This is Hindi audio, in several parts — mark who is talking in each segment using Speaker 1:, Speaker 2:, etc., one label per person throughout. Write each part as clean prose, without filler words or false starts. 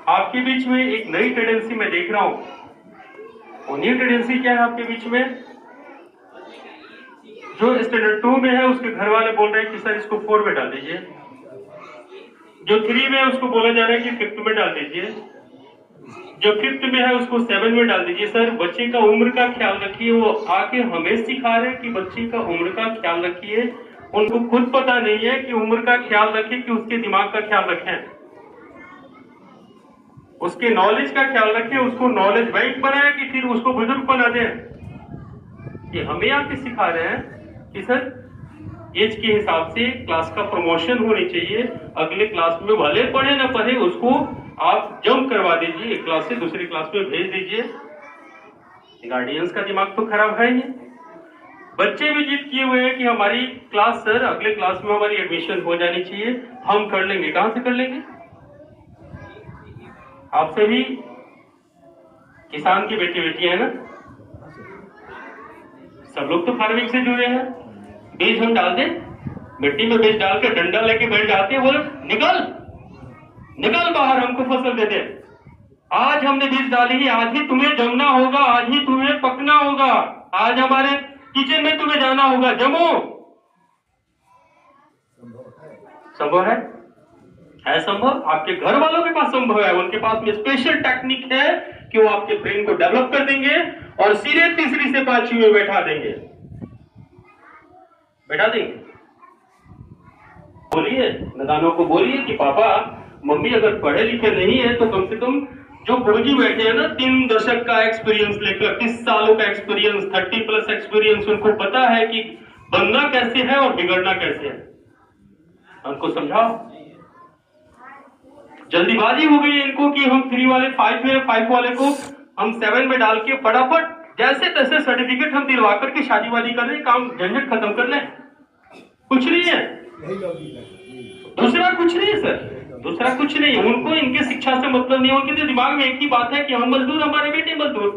Speaker 1: आपके बीच में एक नई टेंडेंसी मैं देख रहा हूं। वो न्यू टेंडेंसी क्या है आपके बीच में? जो स्टैंडर्ड 2 में है उसके घर वाले बोल रहे हैं कि सर इसको 4 में डाल दीजिए। जो 3 में है उसको बोला जा रहा है कि 5th में डाल दीजिए। जो 5th में है उसको 7 में डाल दीजिए। सर बच्चे का उम्र का ख्याल रखिए। वो आके हमें सिखा रहे हैं कि बच्चे का उम्र का ख्याल रखिए। उनको खुद पता नहीं है कि उम्र का ख्याल रखें कि उसके दिमाग का ख्याल रखें, उसके नॉलेज का ख्याल रखें, उसको नॉलेज बैंक बनाए कि फिर उसको बुजुर्ग बना दें। ये हमें आके सिखा रहे हैं कि सर एज के हिसाब से क्लास का प्रमोशन होनी चाहिए। अगले क्लास में भले पढ़े ना पढ़े उसको आप जंप करवा दीजिए, एक क्लास से दूसरी क्लास में भेज दीजिए। गार्डियंस का दिमाग तो खराब है ही। बच्चे भी जिद किए हुए हैं कि हमारी क्लास सर अगले क्लास में हमारी एडमिशन हो जानी चाहिए, हम कर लेंगे। कहां से कर लेंगे? आप सभी किसान की बेटी बेटी है ना, सब लोग तो फार्मिंग से जुड़े हैं। बीज हम डाल दें, मिट्टी में बीज डाल के डंडा लेके बैठ जाते हैं, बोले निकल निकल बाहर, हमको फसल दे दे। आज हमने बीज डाली ही, आज ही तुम्हें जमना होगा, आज ही तुम्हें पकना होगा, आज हमारे किचन में तुम्हें जाना होगा, जमो। संभव है संभव। आपके घर वालों के पास संभव है, उनके पास में स्पेशल टेक्निक है कि वो आपके ब्रेन को डेवलप कर देंगे और सीधे तीसरी से 5वीं में बैठा देंगे। बोलिए नदानों को, बोलिए कि पापा मम्मी अगर पढ़े लिखे नहीं है तो कम से कम जो गुरुजी बैठे हैं ना 3 दशक का एक्सपीरियंस लेकर, 30 सालों का एक्सपीरियंस, 30+ एक्सपीरियंस, उनको पता है कि बनना कैसे है और बिगड़ना कैसे है। उनको समझाओ। जल्दीबाजी हो गई इनको कि हम 3 वाले 5 में, 5 वाले को हम 7 में डाल के फटाफट जैसे तैसे सर्टिफिकेट हम दिलवा करके शादी वादी कर लें, काम झंझट खत्म कर लें। कुछ नहीं है, दूसरा कुछ नहीं है सर, दूसरा कुछ नहीं है। उनको इनके शिक्षा से मतलब नहीं है। उनके तो दिमाग में एक ही बात है कि हम मजदूर, हमारे बेटे मजदूर,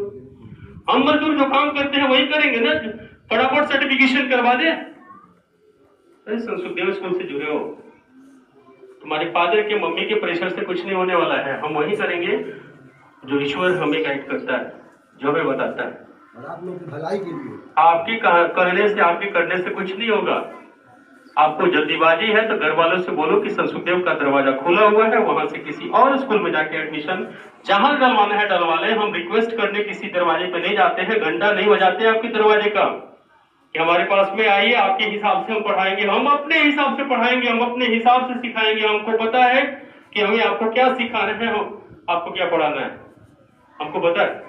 Speaker 1: हम मजदूर जो काम करते हैं वही करेंगे ना, फटाफट सर्टिफिकेशन करवा दे। सुखदेव स्कूल से जुड़े हो, तुम्हारे फादर के मम्मी के प्रेशर से कुछ नहीं होने वाला है। हम वही करेंगे जो ईश्वर हमें गाइड करता है, जो हमें बताता है।
Speaker 2: और आप लोग की भलाई के लिए
Speaker 1: आपके करने से, आपके करने से कुछ नहीं होगा। आपको जल्दीबाजी है तो घर वालों से बोलो कि संसुखदेव का दरवाजा खुला हुआ है, वहां से किसी और स्कूल में जाके एडमिशन जहां डलवाना है डलवा ले। हम रिक्वेस्ट करने किसी दरवाजे पे नहीं जाते हैं, घंटा नहीं बजाते आपके दरवाजे का कि हमारे पास में आइए, आपके हिसाब से हम पढ़ाएंगे। हम अपने हिसाब से पढ़ाएंगे, हम अपने हिसाब से सिखाएंगे। हमको पता है कि हमें आपको क्या सिखाना है, आपको क्या पढ़ाना है, हमको पता है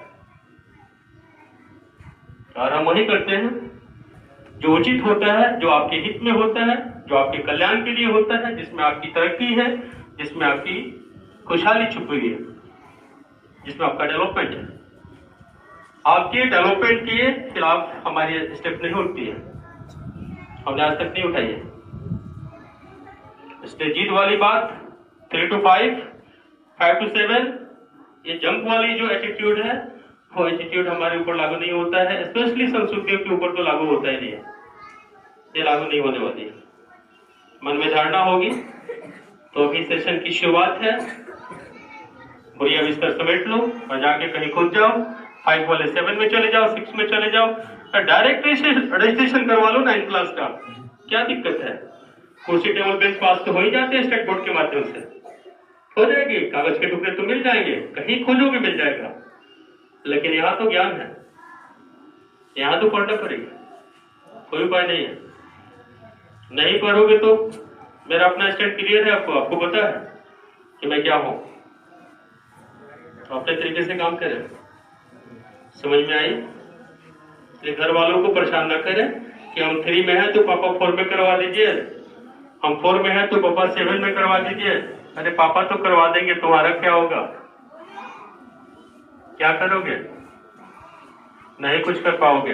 Speaker 1: और हम वही करते हैं जो उचित होता है, जो आपके हित में होता है, जो आपके कल्याण के लिए होता है, जिसमें आपकी तरक्की है, जिसमें आपकी खुशहाली छुपी है, जिसमें आपका डेवलपमेंट है। आपके डेवलपमेंट के खिलाफ हमारी स्टेप नहीं उठती है, हमने आज तक नहीं उठाई है। इसलिए जीत वाली बात 3 to 5, 5 to 7, ये जंप वाली जो एटीट्यूड है वो एटीट्यूड हमारे ऊपर लागू नहीं होता है। स्पेशली संस्कृतियों के ऊपर तो लागू होता ही नहीं है, ये लागू नहीं होने वाली है। मन में धारणा होगी तो अभी सेशन की शुरुआत है। बुढ़िया बिस्तर समेट लो और जाके कहीं कूद जाओ। 5 वाले 7 में चले जाओ, 6 में चले जाओ, डायरेक्ट रजिस्ट्रेशन करवा लो 9th क्लास का। क्या दिक्कत है? कुर्सी टेबल बेंच पास तो हो ही जाते हैं स्टेट बोर्ड के माध्यम से, हो जाएगी। कागज के टुकड़े तो मिल जाएंगे, कहीं खोजोगे मिल जाएगा। लेकिन यहाँ तो ज्ञान है, यहाँ तो पढ़ना पड़ेगा, कोई उपाय नहीं है। नहीं पढ़ोगे तो मेरा अपना स्टैंड क्लियर है, आपको पता है कि मैं क्या हूं। तो अपने तरीके से काम करें, समझ में आई? इसलिए घर वालों को परेशान ना करें कि हम 3 में है तो पापा 4 में करवा दीजिए, हम 4 में है तो पापा 7 में करवा दीजिए। अरे पापा तो करवा देंगे, तुम्हारा क्या होगा? क्या करोगे? नहीं कुछ कर पाओगे।